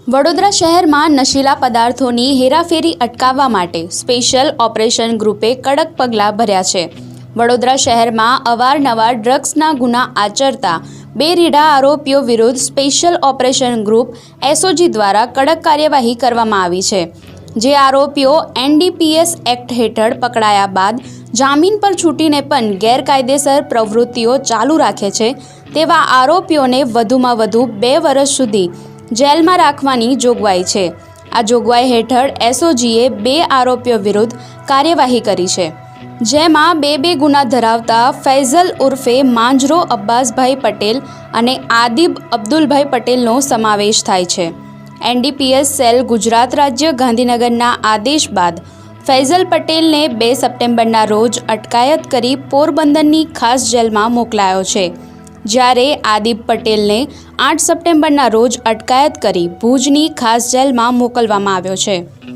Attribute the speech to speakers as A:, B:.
A: વડોદરા શહેરમાં નશીલા પદાર્થોની હેરાફેરી અટકાવવા માટે સ્પેશિયલ ઓપરેશન ગ્રુપે કડક પગલાં ભર્યા છે। વડોદરા શહેરમાં અવારનવાર ડ્રગ્સના ગુના આચરતા બે રીઢા આરોપીઓ વિરુદ્ધ સ્પેશિયલ ઓપરેશન ગ્રુપ એસઓજી દ્વારા કડક કાર્યવાહી કરવામાં આવી છે। જે આરોપીઓ એનડીપીએસ એક્ટ હેઠળ પકડાયા બાદ જામીન પર છૂટીને પણ ગેરકાયદેસર પ્રવૃત્તિઓ ચાલુ રાખે છે તેવા આરોપીઓને વધુમાં વધુ 2 વર્ષ સુધી જેલમાં રાખવાની જોગવાઈ છે। આ જોગવાઈ હેઠળ એસઓજીએ 2 આરોપીઓ વિરુદ્ધ કાર્યવાહી કરી છે, જેમાં બે ગુના ધરાવતા ફૈઝલ ઉર્ફે માંજરો અબ્બાસભાઈ પટેલ અને આદિબ અબ્દુલભાઈ પટેલનો સમાવેશ થાય છે। એનડીપીએસ સેલ ગુજરાત રાજ્ય ગાંધીનગરના આદેશ બાદ ફૈઝલ પટેલને 2 સપ્ટેમ્બરના રોજ અટકાયત કરી પોરબંદરની ખાસ જેલમાં મોકલાયો છે, જ્યારે આદિબ પટેલને 8 સપ્ટેમ્બરના રોજ અટકાયત કરી ભુજની ખાસ જેલમાં મોકલવામાં આવ્યો છે।